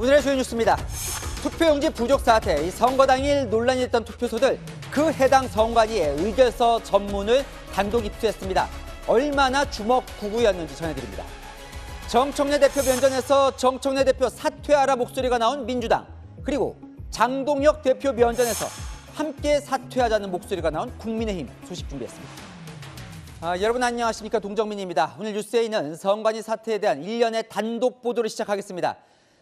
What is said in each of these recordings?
오늘의 주요 뉴스입니다. 투표용지 부족 사태, 이 선거 당일 논란이 됐던 투표소들, 그 해당 선관위의 의결서 전문을 단독 입수했습니다. 얼마나 주먹구구였는지 전해드립니다. 정청래 대표 면전에서 정청래 대표 사퇴하라 목소리가 나온 민주당, 그리고 장동혁 대표 면전에서 함께 사퇴하자는 목소리가 나온 국민의힘 소식 준비했습니다. 여러분 안녕하십니까, 동정민입니다. 오늘 뉴스에는 선관위 사태에 대한 일련의 단독 보도를 시작하겠습니다.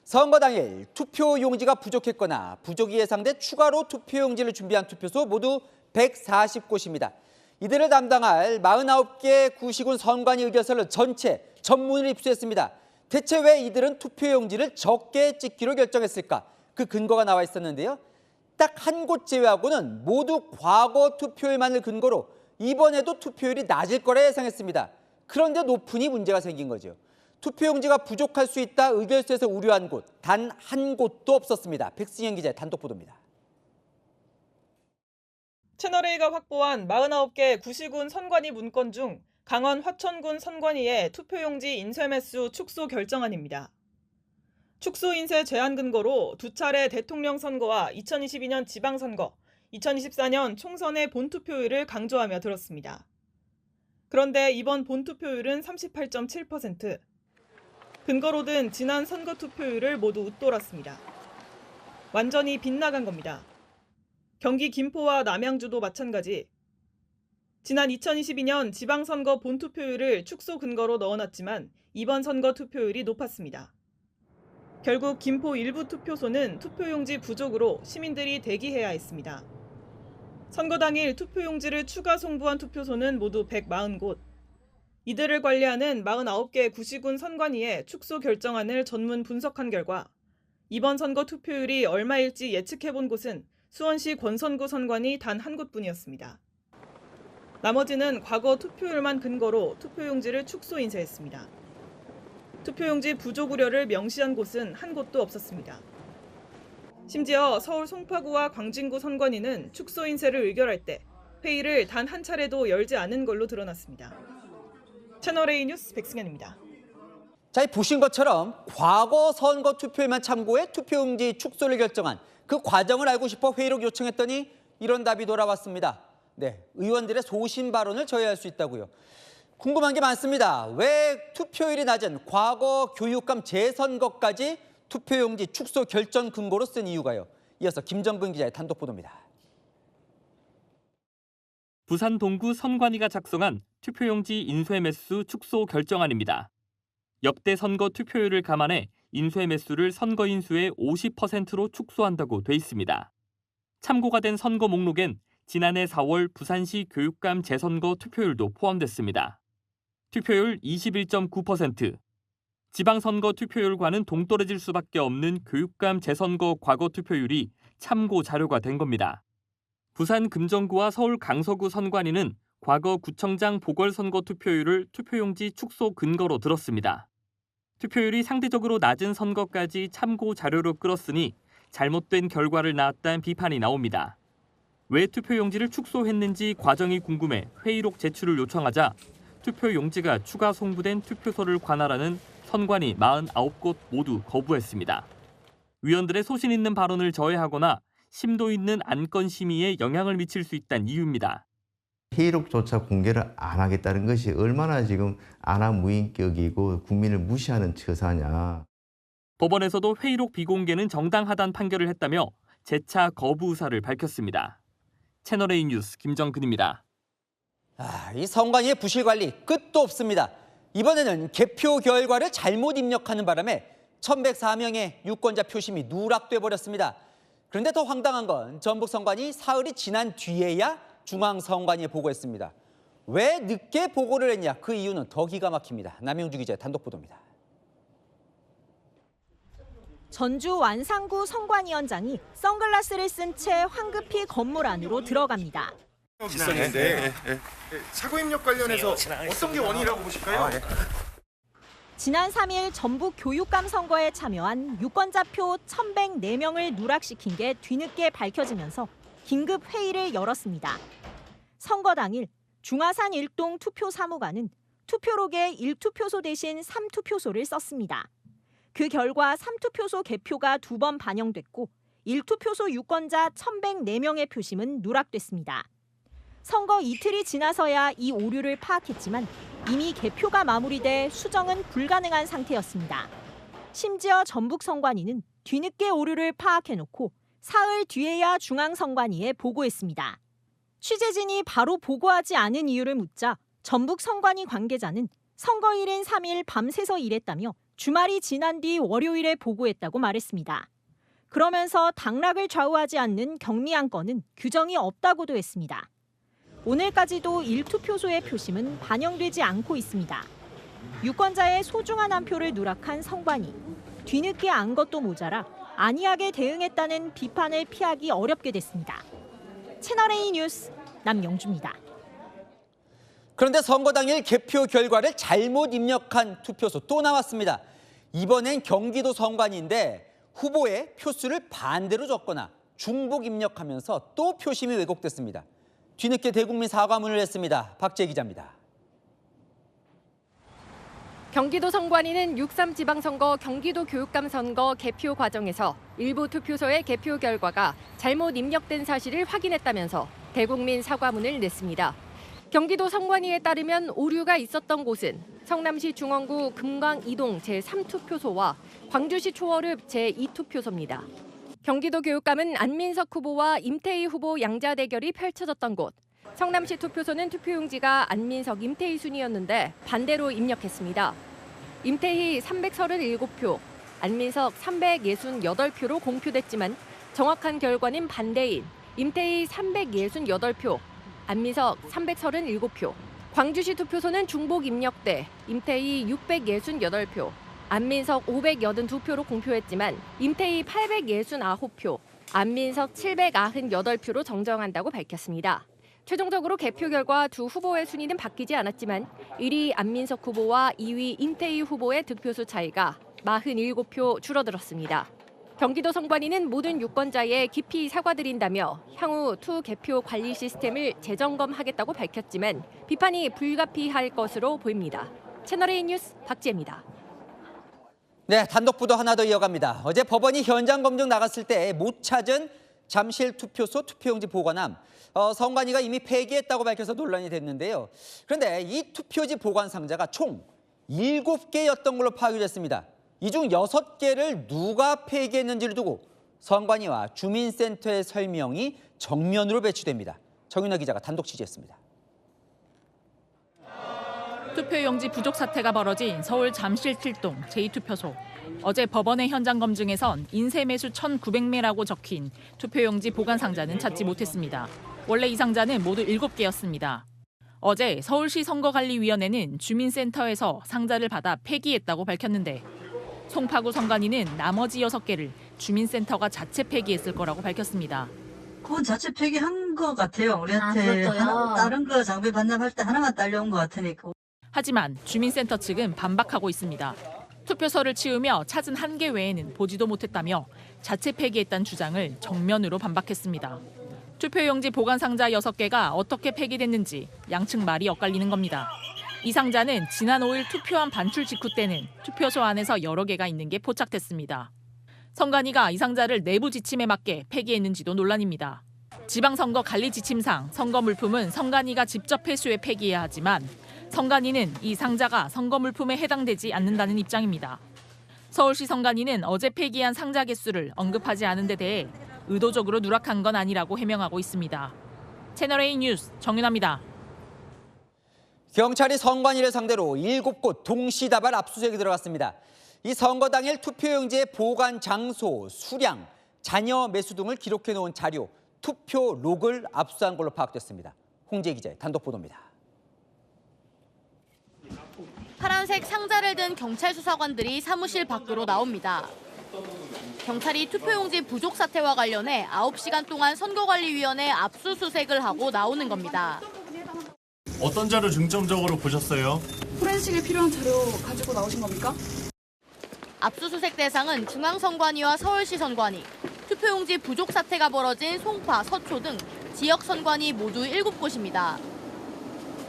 선거 당일 투표용지가 부족했거나 부족이 예상돼 추가로 투표용지를 준비한 투표소 모두 140곳입니다. 이들을 담당할 49개 구시군 선관위 의결서를 전체 전문을 입수했습니다. 대체 왜 이들은 투표용지를 적게 찍기로 결정했을까? 그 근거가 나와 있었는데요. 딱 한 곳 제외하고는 모두 과거 투표율만을 근거로 이번에도 투표율이 낮을 거라 예상했습니다. 그런데 높으니 문제가 생긴 거죠. 투표용지가 부족할 수 있다 의결서에서 우려한 곳, 단 한 곳도 없었습니다. 백승현 기자의 단독 보도입니다. 채널A가 확보한 49개 구시군 선관위 문건 중 강원 화천군 선관위의 투표용지 인쇄 매수 축소 결정안입니다. 축소 인쇄 제한 근거로 두 차례 대통령 선거와 2022년 지방선거, 2024년 총선의 본투표율을 강조하며 들었습니다. 그런데 이번 본투표율은 38.7%. 근거로 든 지난 선거 투표율을 모두 웃돌았습니다. 완전히 빗나간 겁니다. 경기 김포와 남양주도 마찬가지. 지난 2022년 지방선거 본투표율을 축소 근거로 넣어놨지만 이번 선거 투표율이 높았습니다. 결국 김포 일부 투표소는 투표용지 부족으로 시민들이 대기해야 했습니다. 선거 당일 투표용지를 추가 송부한 투표소는 모두 140곳. 이들을 관리하는 49개 구시군 선관위의 축소 결정안을 전문 분석한 결과 이번 선거 투표율이 얼마일지 예측해본 곳은 수원시 권선구 선관위 단 한 곳뿐이었습니다. 나머지는 과거 투표율만 근거로 투표용지를 축소 인쇄했습니다. 투표용지 부족 우려를 명시한 곳은 한 곳도 없었습니다. 심지어 서울 송파구와 광진구 선관위는 축소 인쇄를 의결할 때 회의를 단 한 차례도 열지 않은 걸로 드러났습니다. 채널A 뉴스 백승현입니다. 자, 보신 것처럼 과거 선거 투표에만 참고해 투표용지 축소를 결정한 그 과정을 알고 싶어 회의록 요청했더니 이런 답이 돌아왔습니다. 네, 의원들의 소신 발언을 저해할 수 있다고요. 궁금한 게 많습니다. 왜 투표율이 낮은 과거 교육감 재선거까지 투표용지 축소 결정 근거로 쓴 이유가요? 이어서 김정근 기자의 단독 보도입니다. 부산 동구 선관위가 작성한 투표용지 인쇄 매수 축소 결정안입니다. 역대 선거 투표율을 감안해 인쇄 매수를 선거인 수의 50%로 축소한다고 돼 있습니다. 참고가 된 선거 목록엔 지난해 4월 부산시 교육감 재선거 투표율도 포함됐습니다. 투표율 21.9%. 지방선거 투표율과는 동떨어질 수밖에 없는 교육감 재선거 과거 투표율이 참고 자료가 된 겁니다. 부산 금정구와 서울 강서구 선관위는 과거 구청장 보궐선거 투표율을 투표용지 축소 근거로 들었습니다. 투표율이 상대적으로 낮은 선거까지 참고 자료로 끌었으니 잘못된 결과를 낳았다는 비판이 나옵니다. 왜 투표용지를 축소했는지 과정이 궁금해 회의록 제출을 요청하자 투표용지가 추가 송부된 투표소를 관할하는 선관위 49곳 모두 거부했습니다. 위원들의 소신 있는 발언을 저해하거나 심도 있는 안건 심의에 영향을 미칠 수 있다는 이유입니다. 회의록조차 공개를 안 하겠다는 것이 얼마나 지금 안하무인격이고 국민을 무시하는 처사냐. 법원에서도 회의록 비공개는 정당하다는 판결을 했다며 재차 거부 의사를 밝혔습니다. 채널A 뉴스 김정근입니다. 이 선관위의 부실 관리 끝도 없습니다. 이번에는 개표 결과를 잘못 입력하는 바람에 1104명의 유권자 표심이 누락돼 버렸습니다. 그런데 더 황당한 건 전북 선관위 사흘이 지난 뒤에야 중앙선관위에 보고했습니다. 왜 늦게 보고를 했냐? 그 이유는 더 기가 막힙니다. 남영주 기자의 단독 보도입니다. 전주 완산구 선관위원장이 선글라스를 쓴 채 황급히 건물 안으로 들어갑니다. 있었는데 사고 입력 관련해서 어떤 게 원인이라고 보실까요? 지난 3일 전북 교육감 선거에 참여한 유권자표 1,104명을 누락시킨 게 뒤늦게 밝혀지면서 긴급 회의를 열었습니다. 선거 당일 중화산 일동 투표 사무관은 투표록에 1투표소 대신 3투표소를 썼습니다. 그 결과 3투표소 개표가 2번 반영됐고 1투표소 유권자 1,104명의 표심은 누락됐습니다. 선거 이틀이 지나서야 이 오류를 파악했지만 이미 개표가 마무리돼 수정은 불가능한 상태였습니다. 심지어 전북선관위는 뒤늦게 오류를 파악해놓고 사흘 뒤에야 중앙선관위에 보고했습니다. 취재진이 바로 보고하지 않은 이유를 묻자 전북선관위 관계자는 선거일인 3일 밤새서 일했다며 주말이 지난 뒤 월요일에 보고했다고 말했습니다. 그러면서 당락을 좌우하지 않는 경미 안건은 규정이 없다고도 했습니다. 오늘까지도 1투표소의 표심은 반영되지 않고 있습니다. 유권자의 소중한 한 표를 누락한 선관위. 뒤늦게 안 것도 모자라 안이하게 대응했다는 비판을 피하기 어렵게 됐습니다. 채널A 뉴스 남영주입니다. 그런데 선거 당일 개표 결과를 잘못 입력한 투표소 또 나왔습니다. 이번엔 경기도 선관위인데 후보의 표수를 반대로 적거나 중복 입력하면서 또 표심이 왜곡됐습니다. 뒤늦게 대국민 사과문을 냈습니다. 박재 기자입니다. 경기도 선관위는 6.3 지방선거 경기도 교육감 선거 개표 과정에서 일부 투표소의 개표 결과가 잘못 입력된 사실을 확인했다면서 대국민 사과문을 냈습니다. 경기도 선관위에 따르면 오류가 있었던 곳은 성남시 중원구 금강 이동 제3투표소와 광주시 초월읍 제2투표소입니다. 경기도 교육감은 안민석 후보와 임태희 후보 양자 대결이 펼쳐졌던 곳. 성남시 투표소는 투표용지가 안민석, 임태희 순이었는데 반대로 입력했습니다. 임태희 337표, 안민석 368표로 공표됐지만 정확한 결과는 반대인 임태희 368표, 안민석 337표. 광주시 투표소는 중복 입력돼 임태희 668표, 안민석 582표로 공표했지만 임태희 869표, 안민석 798표로 정정한다고 밝혔습니다. 최종적으로 개표 결과 두 후보의 순위는 바뀌지 않았지만 1위 안민석 후보와 2위 임태희 후보의 득표수 차이가 47표 줄어들었습니다. 경기도 선관위는 모든 유권자에 깊이 사과드린다며 향후 투 개표 관리 시스템을 재점검하겠다고 밝혔지만 비판이 불가피할 것으로 보입니다. 채널A 뉴스 박지혜입니다. 네, 단독 보도 하나 더 이어갑니다. 어제 법원이 현장 검증 나갔을 때 못 찾은 잠실 투표소 투표용지 보관함, 선관위가 이미 폐기했다고 밝혀서 논란이 됐는데요. 그런데 이 투표지 보관 상자가 총 7개였던 걸로 파악이 됐습니다. 이 중 6개를 누가 폐기했는지를 두고 선관위와 주민센터의 설명이 정면으로 배치됩니다. 정윤아 기자가 단독 취재했습니다. 투표용지 부족 사태가 벌어진 서울 잠실 7동 제2투표소. 어제 법원의 현장 검증에선 인쇄매수 1,900매라고 적힌 투표용지 보관 상자는 찾지 못했습니다. 원래 이 상자는 모두 7개였습니다. 어제 서울시 선거관리위원회는 주민센터에서 상자를 받아 폐기했다고 밝혔는데 송파구 선관위는 나머지 6개를 주민센터가 자체 폐기했을 거라고 밝혔습니다. 그건 자체 폐기한 것 같아요. 우리한테 다른 거 장비 반납할 때 하나만 딸려온 것 같으니까. 하지만 주민센터 측은 반박하고 있습니다. 투표서를 치우며 찾은 1개 외에는 보지도 못했다며 자체 폐기했다는 주장을 정면으로 반박했습니다. 투표용지 보관 상자 6개가 어떻게 폐기됐는지 양측 말이 엇갈리는 겁니다. 이 상자는 지난 5일 투표함 반출 직후 때는 투표소 안에서 여러 개가 있는 게 포착됐습니다. 선관위가 이 상자를 내부 지침에 맞게 폐기했는지도 논란입니다. 지방선거 관리 지침상 선거 물품은 선관위가 직접 회수해 폐기해야 하지만 선관위는 이 상자가 선거 물품에 해당되지 않는다는 입장입니다. 서울시 선관위는 어제 폐기한 상자 개수를 언급하지 않은 데 대해 의도적으로 누락한 건 아니라고 해명하고 있습니다. 채널A 뉴스 정윤아입니다. 경찰이 선관위를 상대로 7곳 동시다발 압수수색이 들어갔습니다. 이 선거 당일 투표용지의 보관 장소, 수량, 잔여 매수 등을 기록해 놓은 자료, 투표 록을 압수한 걸로 파악됐습니다. 홍재 기자의 단독 보도입니다. 파란색 상자를 든 경찰 수사관들이 사무실 밖으로 나옵니다. 경찰이 투표용지 부족 사태와 관련해 9시간 동안 선거관리위원회 압수수색을 하고 나오는 겁니다. 어떤 자료 중점적으로 보셨어요? 포렌식에 필요한 자료 가지고 나오신 겁니까? 압수수색 대상은 중앙선관위와 서울시 선관위, 투표용지 부족 사태가 벌어진 송파, 서초 등 지역 선관위 모두 7곳입니다.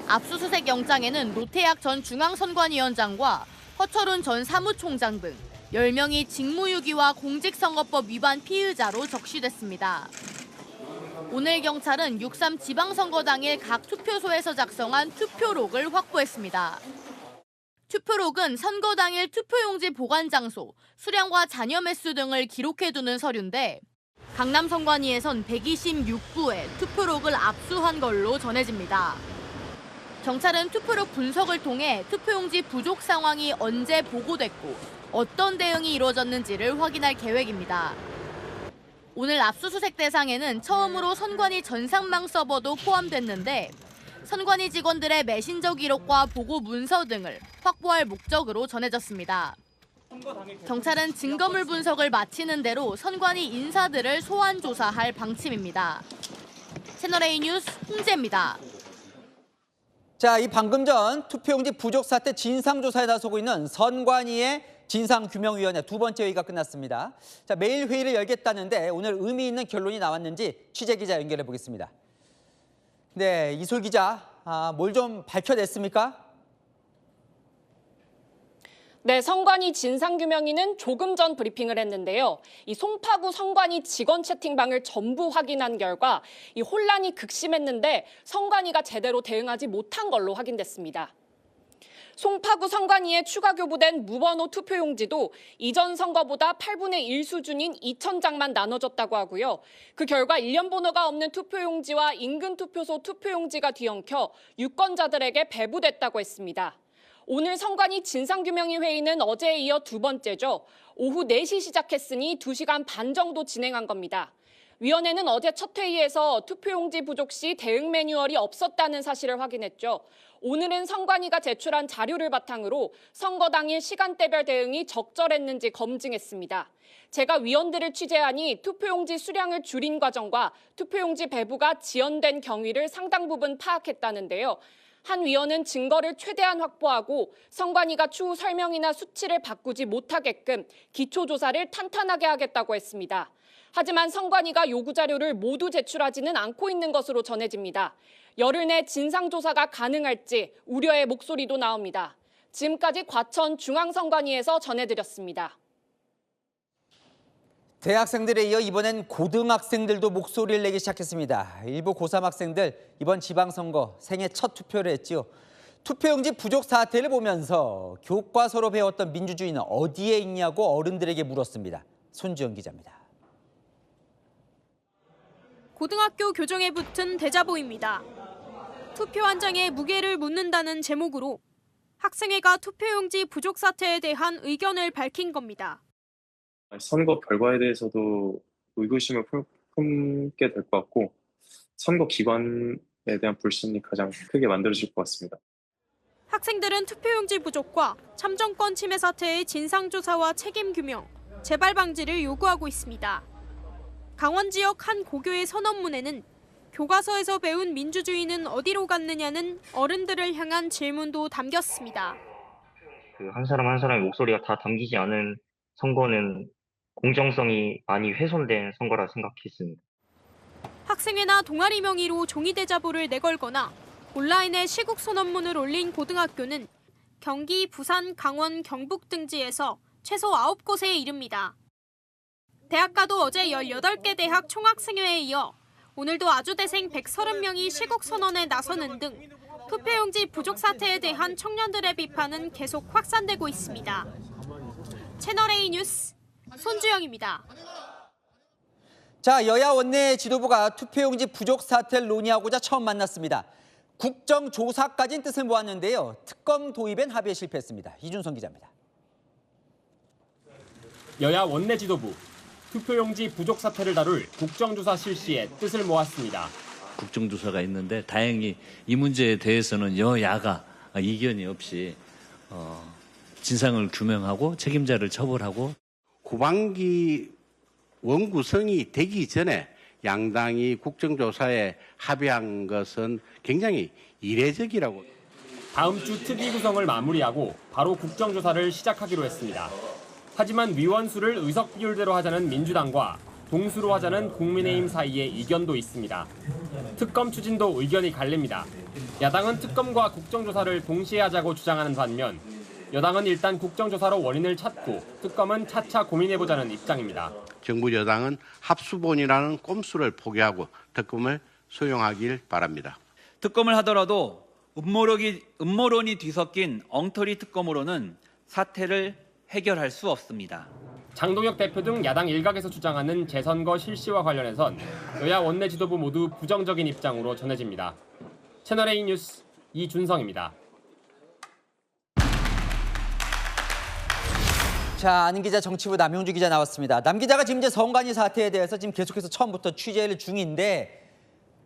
압수수색 영장에는 노태학 전 중앙선관위원장과 허철훈 전 사무총장 등 10명이 직무유기와 공직선거법 위반 피의자로 적시됐습니다. 오늘 경찰은 6.3 지방선거 당일 각 투표소에서 작성한 투표록을 확보했습니다. 투표록은 선거 당일 투표용지 보관 장소, 수량과 잔여 매수 등을 기록해두는 서류인데 강남 선관위에선 126구에 투표록을 압수한 걸로 전해집니다. 경찰은 투표록 분석을 통해 투표용지 부족 상황이 언제 보고됐고 어떤 대응이 이루어졌는지를 확인할 계획입니다. 오늘 압수수색 대상에는 처음으로 선관위 전산망 서버도 포함됐는데 선관위 직원들의 메신저 기록과 보고 문서 등을 확보할 목적으로 전해졌습니다. 경찰은 증거물 분석을 마치는 대로 선관위 인사들을 소환 조사할 방침입니다. 채널A 뉴스 홍재입니다. 자, 이 방금 전 투표용지 부족 사태 진상조사에 나서고 있는 선관위의 진상규명위원회 두 번째 회의가 끝났습니다. 자, 매일 회의를 열겠다는데 오늘 의미 있는 결론이 나왔는지 취재기자 연결해 보겠습니다. 네, 이솔 기자, 뭘 좀 밝혀냈습니까? 네, 선관위 진상규명위는 조금 전 브리핑을 했는데요. 이 송파구 선관위 직원 채팅방을 전부 확인한 결과 이 혼란이 극심했는데 선관위가 제대로 대응하지 못한 걸로 확인됐습니다. 송파구 선관위에 추가 교부된 무번호 투표용지도 이전 선거보다 8분의 1 수준인 2,000장만 나눠졌다고 하고요. 그 결과 일련 번호가 없는 투표용지와 인근 투표소 투표용지가 뒤엉켜 유권자들에게 배부됐다고 했습니다. 오늘 선관위 진상규명위 회의는 어제에 이어 두 번째죠. 오후 4시 시작했으니 2시간 반 정도 진행한 겁니다. 위원회는 어제 첫 회의에서 투표용지 부족 시 대응 매뉴얼이 없었다는 사실을 확인했죠. 오늘은 선관위가 제출한 자료를 바탕으로 선거 당일 시간대별 대응이 적절했는지 검증했습니다. 제가 위원들을 취재하니 투표용지 수량을 줄인 과정과 투표용지 배부가 지연된 경위를 상당 부분 파악했다는데요. 한 위원은 증거를 최대한 확보하고 선관위가 추후 설명이나 수치를 바꾸지 못하게끔 기초조사를 탄탄하게 하겠다고 했습니다. 하지만 선관위가 요구 자료를 모두 제출하지는 않고 있는 것으로 전해집니다. 열흘 내 진상조사가 가능할지 우려의 목소리도 나옵니다. 지금까지 과천 중앙선관위에서 전해드렸습니다. 대학생들에 이어 이번엔 고등학생들도 목소리를 내기 시작했습니다. 일부 고3 학생들 이번 지방선거 생애 첫 투표를 했지요. 투표용지 부족 사태를 보면서 교과서로 배웠던 민주주의는 어디에 있냐고 어른들에게 물었습니다. 손지연 기자입니다. 고등학교 교정에 붙은 대자보입니다. 투표 한 장에 무게를 묻는다는 제목으로 학생회가 투표용지 부족 사태에 대한 의견을 밝힌 겁니다. 선거 결과에 대해서도 의구심을 품게 될 것 같고 선거 기관에 대한 불신이 가장 크게 만들어질 것 같습니다. 학생들은 투표용지 부족과 참정권 침해 사태의 진상조사와 책임 규명, 재발 방지를 요구하고 있습니다. 강원 지역 한 고교의 선언문에는 교과서에서 배운 민주주의는 어디로 갔느냐는 어른들을 향한 질문도 담겼습니다. 한 사람 한 사람의 목소리가 다 담기지 않은 선거는 공정성이 많이 훼손된 선거라 생각했습니다. 학생회나 동아리 명의로 종이 대자보를 내걸거나 온라인에 시국 선언문을 올린 고등학교는 경기, 부산, 강원, 경북 등지에서 최소 9곳에 이릅니다. 대학가도 어제 18개 대학 총학생회에 이어 오늘도 아주대생 130명이 시국 선언에 나서는 등 투표용지 부족 사태에 대한 청년들의 비판은 계속 확산되고 있습니다. 채널A 뉴스 손주영입니다. 자, 여야 원내 지도부가 투표용지 부족 사태를 논의하고자 처음 만났습니다. 국정조사까지는 뜻을 모았는데요. 특검 도입엔 합의에 실패했습니다. 이준성 기자입니다. 여야 원내 지도부, 투표용지 부족 사태를 다룰 국정조사 실시에 뜻을 모았습니다. 국정조사가 있는데 다행히 이 문제에 대해서는 여야가 이견이 없이 진상을 규명하고 책임자를 처벌하고 후반기 원구성이 되기 전에 양당이 국정조사에 합의한 것은 굉장히 이례적이라고. 다음 주 특위 구성을 마무리하고 바로 국정조사를 시작하기로 했습니다. 하지만 위원 수를 의석 비율대로 하자는 민주당과 동수로 하자는 국민의힘 사이에 이견도 있습니다. 특검 추진도 의견이 갈립니다. 야당은 특검과 국정조사를 동시에 하자고 주장하는 반면 여당은 일단 국정조사로 원인을 찾고 특검은 차차 고민해보자는 입장입니다. 정부 여당은 합수본이라는 꼼수를 포기하고 특검을 수용하길 바랍니다. 특검을 하더라도 음모론이 뒤섞인 엉터리 특검으로는 사태를 해결할 수 없습니다. 장동혁 대표 등 야당 일각에서 주장하는 재선거 실시와 관련해선 여야 원내 지도부 모두 부정적인 입장으로 전해집니다. 채널A 뉴스 이준성입니다. 자, 안인 기자, 정치부 남용주 기자 나왔습니다. 남 기자가 지금 이제 선관위 사태에 대해서 지금 계속해서 처음부터 취재를 중인데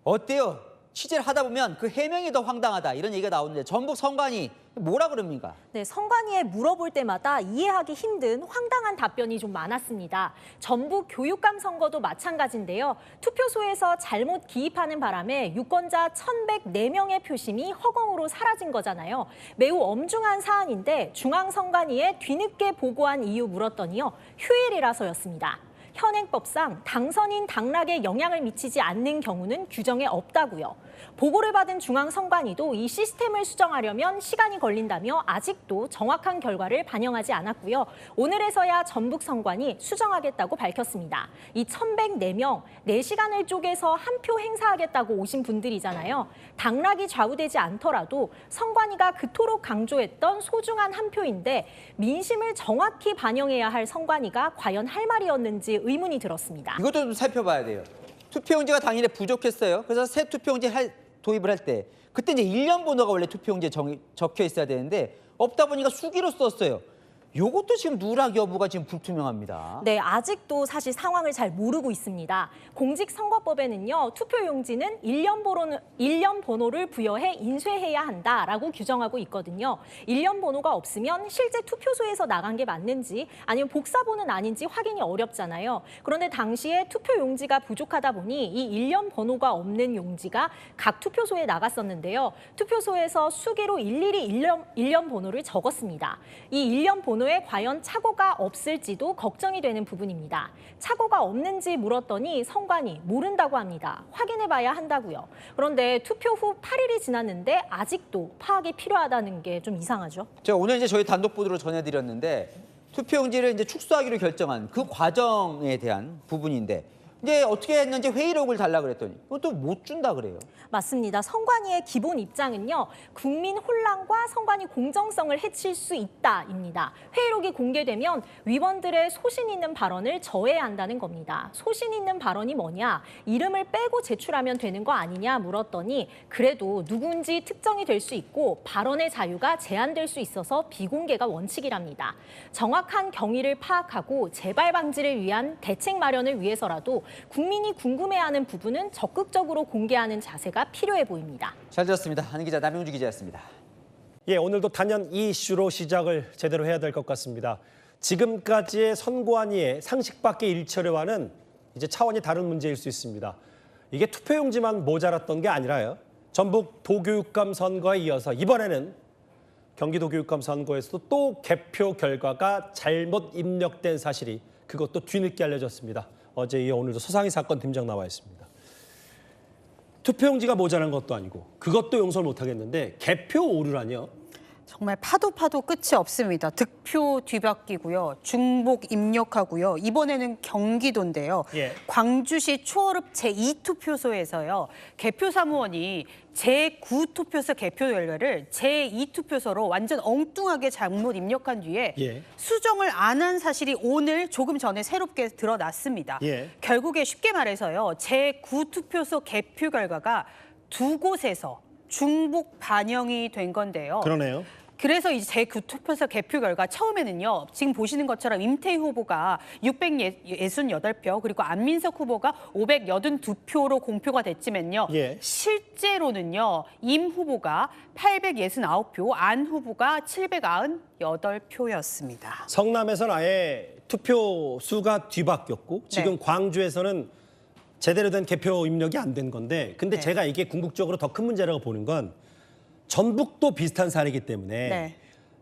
어때요? 취재를 하다 보면 그 해명이 더 황당하다 이런 얘기가 나오는데 전북 선관위 뭐라 그럽니까? 네, 선관위에 물어볼 때마다 이해하기 힘든 황당한 답변이 좀 많았습니다. 전북 교육감 선거도 마찬가지인데요. 투표소에서 잘못 기입하는 바람에 유권자 1,104명의 표심이 허공으로 사라진 거잖아요. 매우 엄중한 사안인데 중앙선관위에 뒤늦게 보고한 이유 물었더니요. 휴일이라서였습니다. 현행법상 당선인 당락에 영향을 미치지 않는 경우는 규정에 없다고요. 보고를 받은 중앙선관위도 이 시스템을 수정하려면 시간이 걸린다며 아직도 정확한 결과를 반영하지 않았고요. 오늘에서야 전북선관위 수정하겠다고 밝혔습니다. 이 1,104명, 4시간을 쪼개서 한 표 행사하겠다고 오신 분들이잖아요. 당락이 좌우되지 않더라도 선관위가 그토록 강조했던 소중한 한 표인데 민심을 정확히 반영해야 할 선관위가 과연 할 말이었는지 의문이 들었습니다. 이것도 좀 살펴봐야 돼요. 투표용지가 당일에 부족했어요. 그래서 새 투표용지 도입을 할 때 그때 이제 1년 번호가 원래 투표용지에 적혀 있어야 되는데 없다 보니까 수기로 썼어요. 요것도 지금 누락 여부가 지금 불투명합니다. 네, 아직도 사실 상황을 잘 모르고 있습니다. 공직선거법에는요, 투표용지는 1년 번호를 부여해 인쇄해야 한다라고 규정하고 있거든요. 1년 번호가 없으면 실제 투표소에서 나간 게 맞는지 아니면 복사본은 아닌지 확인이 어렵잖아요. 그런데 당시에 투표용지가 부족하다 보니 이 1년 번호가 없는 용지가 각 투표소에 나갔었는데요. 투표소에서 수기로 일일이 1년 번호를 적었습니다. 이 1년 번호에 과연 착오가 없을지도 걱정이 되는 부분입니다. 착오가 없는지 물었더니 선관위 모른다고 합니다. 확인해봐야 한다고요. 그런데 투표 후 8일이 지났는데 아직도 파악이 필요하다는 게 좀 이상하죠. 제가 오늘 이제 저희 단독 보도로 전해드렸는데 투표용지를 이제 축소하기로 결정한 그 과정에 대한 부분인데 이제 어떻게 했는지 회의록을 달라 그랬더니 그것도 못 준다 그래요. 맞습니다. 선관위의 기본 입장은요. 국민 혼란과 선관위 공정성을 해칠 수 있다입니다. 회의록이 공개되면 위원들의 소신 있는 발언을 저해야 한다는 겁니다. 소신 있는 발언이 뭐냐? 이름을 빼고 제출하면 되는 거 아니냐 물었더니 그래도 누군지 특정이 될 수 있고 발언의 자유가 제한될 수 있어서 비공개가 원칙이랍니다. 정확한 경위를 파악하고 재발 방지를 위한 대책 마련을 위해서라도 국민이 궁금해하는 부분은 적극적으로 공개하는 자세가 필요해 보입니다. 잘 들었습니다. 안인 기자, 남용주 기자였습니다. 예, 오늘도 단연 이 이슈로 시작을 제대로 해야 될 것 같습니다. 지금까지의 선관위의 상식 밖의 일처리와는 이제 차원이 다른 문제일 수 있습니다. 이게 투표용지만 모자랐던 게 아니라요. 전북 도교육감 선거에 이어서 이번에는 경기도 교육감 선거에서도 또 개표 결과가 잘못 입력된 사실이 그것도 뒤늦게 알려졌습니다. 어제 이어 오늘도 서상희 사건 팀장 나와 있습니다. 투표용지가 모자란 것도 아니고 그것도 용서를 못하겠는데 개표 오류라니요? 정말 파도 끝이 없습니다. 득표 뒤바뀌고요. 중복 입력하고요. 이번에는 경기도인데요. 예. 광주시 초월읍 제2투표소에서요. 개표 사무원이 제9투표소 개표 결과를 제2투표소로 완전 엉뚱하게 잘못 입력한 뒤에 예. 수정을 안 한 사실이 오늘 조금 전에 새롭게 드러났습니다. 예. 결국에 쉽게 말해서요. 제9투표소 개표 결과가 두 곳에서 중복 반영이 된 건데요. 그러네요. 그래서 이제 제9투표소 개표 결과 처음에는요. 지금 보시는 것처럼 임태희 후보가 668표 그리고 안민석 후보가 582표로 공표가 됐지만요. 예. 실제로는요. 임 후보가 869표, 안 후보가 798표였습니다. 성남에서는 아예 투표 수가 뒤바뀌었고 지금 광주에서는 제대로 된 개표 입력이 안 된 건데 근데 제가 이게 궁극적으로 더 큰 문제라고 보는 건 전북도 비슷한 사례이기 때문에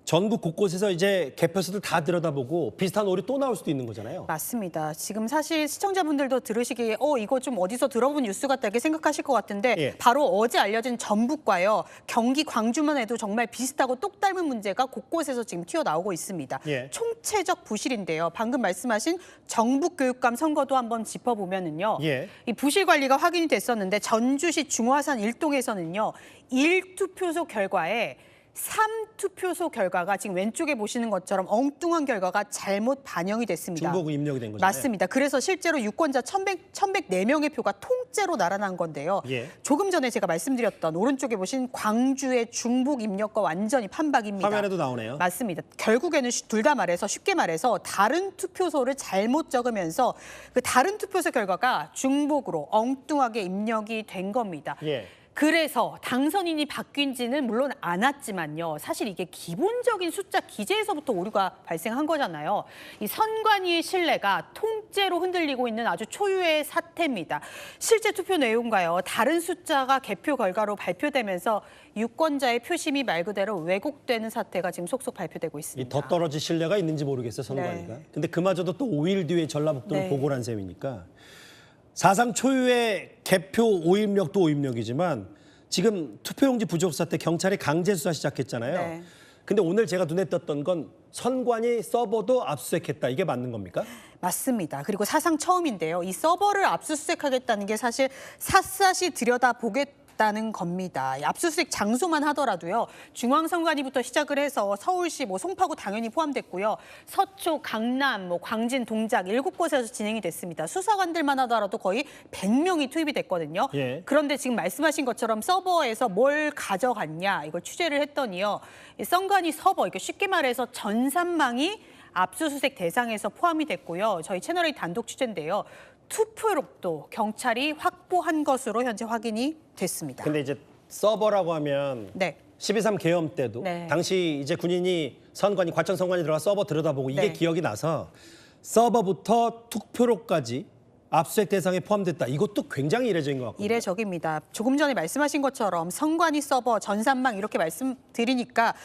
전국 곳곳에서 이제 개표소들 다 들여다보고 비슷한 오류 또 나올 수도 있는 거잖아요. 맞습니다. 지금 사실 시청자분들도 들으시기에 이거 좀 어디서 들어본 뉴스 같다 이렇게 생각하실 것 같은데 예. 바로 어제 알려진 전북과요. 경기 광주만 해도 정말 비슷하고 똑 닮은 문제가 곳곳에서 지금 튀어나오고 있습니다. 예. 총체적 부실인데요. 방금 말씀하신 정북교육감 선거도 한번 짚어보면은요. 예. 이 부실 관리가 확인이 됐었는데 전주시 중화산 1동에서는요. 1투표소 결과에 3투표소 결과가 지금 왼쪽에 보시는 것처럼 엉뚱한 결과가 잘못 반영이 됐습니다. 중복 입력이 된 거죠. 맞습니다. 그래서 실제로 유권자 1104명의 표가 통째로 날아난 건데요. 예. 조금 전에 제가 말씀드렸던 오른쪽에 보신 광주의 중복 입력과 완전히 판박입니다. 화면에도 나오네요. 맞습니다. 결국에는 둘 다 말해서 쉽게 말해서 다른 투표소를 잘못 적으면서 그 다른 투표소 결과가 중복으로 엉뚱하게 입력이 된 겁니다. 예. 그래서 당선인이 바뀐 지는 물론 않았지만요. 사실 이게 기본적인 숫자 기재에서부터 오류가 발생한 거잖아요. 이 선관위의 신뢰가 통째로 흔들리고 있는 아주 초유의 사태입니다. 실제 투표 내용과요. 다른 숫자가 개표 결과로 발표되면서 유권자의 표심이 말 그대로 왜곡되는 사태가 지금 속속 발표되고 있습니다. 더 떨어질 신뢰가 있는지 모르겠어요, 선관위가. 네. 근데 그마저도 또 5일 뒤에 전라북도는 네. 보고를 한 셈이니까. 사상 초유의 개표 오입력도 오입력이지만 지금 투표용지 부족 사태 경찰이 강제 수사 시작했잖아요. 네. 근데 오늘 제가 눈에 띄었던 건 선관위 서버도 압수수색했다. 이게 맞는 겁니까? 맞습니다. 그리고 사상 처음인데요. 이 서버를 압수수색하겠다는 게 사실 샅샅이 들여다보겠다는 겁니다. 이 압수수색 장소만 하더라도요. 중앙선관위부터 시작을 해서 서울시, 송파구 당연히 포함됐고요. 서초, 강남, 광진, 동작 7곳에서 진행이 됐습니다. 수사관들만 하더라도 거의 100명이 투입이 됐거든요. 예. 그런데 지금 말씀하신 것처럼 서버에서 뭘 가져갔냐 이걸 취재를 했더니요. 이 선관위 서버, 이렇게 쉽게 말해서 전산망이 압수수색 대상에서 포함이 됐고요. 저희 채널의 단독 취재인데요. 투표록도 경찰이 확보한 것으로 현재 확인이 됐습니다. 근데 이제 서버라고 하면 네. 12.3 계엄 때도 네. 당시 이제 군인이 선관위, 과천 선관위 들어가 서버 들여다보고 이게 네. 기억이 나서 서버부터 투표록까지 압수수색 대상에 포함됐다. 이것도 굉장히 이례적인 것 같거든요. 이례적입니다. 조금 전에 말씀하신 것처럼 선관위 서버, 전산망 이렇게 말씀드리니까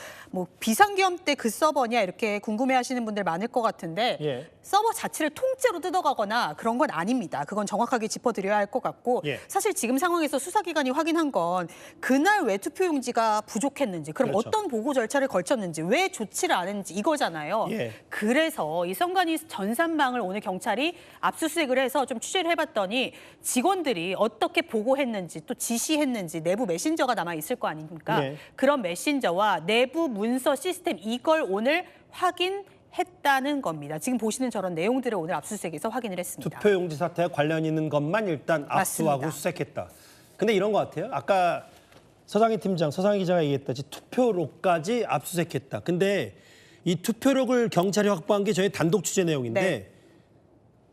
비상계엄 때 그 서버냐 이렇게 궁금해하시는 분들 많을 것 같은데 예. 서버 자체를 통째로 뜯어가거나 그런 건 아닙니다. 그건 정확하게 짚어드려야 할 것 같고 예. 사실 지금 상황에서 수사기관이 확인한 건 그날 왜 투표용지가 부족했는지 그럼 그렇죠. 어떤 보고 절차를 걸쳤는지 왜 조치를 안 했는지 이거잖아요. 예. 그래서 이 선관위 전산망을 오늘 경찰이 압수수색을 해서 좀 취재를 해봤더니 직원들이 어떻게 보고했는지 또 지시했는지 내부 메신저가 남아 있을 거 아닙니까? 네. 그런 메신저와 내부 문서 시스템 이걸 오늘 확인했다는 겁니다. 지금 보시는 저런 내용들을 오늘 압수수색에서 확인을 했습니다. 투표용지 사태와 관련 있는 것만 일단 압수하고 맞습니다. 수색했다. 근데 이런 것 같아요. 아까 서상희 팀장, 서상희 기자가 얘기했듯이 투표록까지 압수수색했다. 근데 이 투표록을 경찰이 확보한 게 저희 단독 취재 내용인데 네.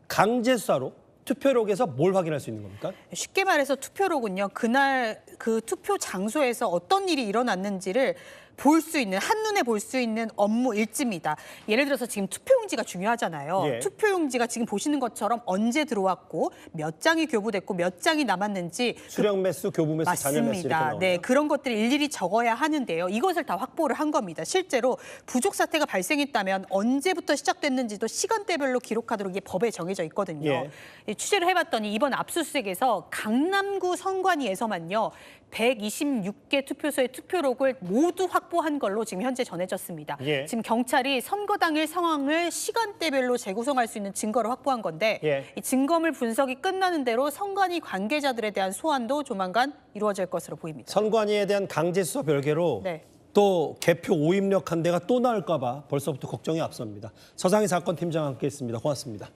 강제 수사로 투표록에서 뭘 확인할 수 있는 겁니까? 쉽게 말해서 투표록은요. 그날 그 투표 장소에서 어떤 일이 일어났는지를 볼 수 있는, 한눈에 볼 수 있는 업무 일지입니다. 예를 들어서 지금 투표용지가 중요하잖아요. 예. 투표용지가 지금 보시는 것처럼 언제 들어왔고 몇 장이 교부됐고 몇 장이 남았는지 수령 매수, 교부 매수, 잔여 매수 이렇게 맞습니다. 나오네요. 네, 그런 것들을 일일이 적어야 하는데요. 이것을 다 확보를 한 겁니다. 실제로 부족 사태가 발생했다면 언제부터 시작됐는지도 시간대별로 기록하도록 이게 법에 정해져 있거든요. 예. 취재를 해봤더니 이번 압수수색에서 강남구 선관위에서만요. 126개 투표소의 투표록을 모두 확보한 걸로 지금 현재 전해졌습니다. 예. 지금 경찰이 선거 당일 상황을 시간대별로 재구성할 수 있는 증거를 확보한 건데 예. 이 증거물 분석이 끝나는 대로 선관위 관계자들에 대한 소환도 조만간 이루어질 것으로 보입니다. 선관위에 대한 강제 수사 별개로 네. 또 개표 오입력한 데가 또 나올까 봐 벌써부터 걱정이 앞섭니다. 서상희 사건 팀장과 함께했습니다. 고맙습니다.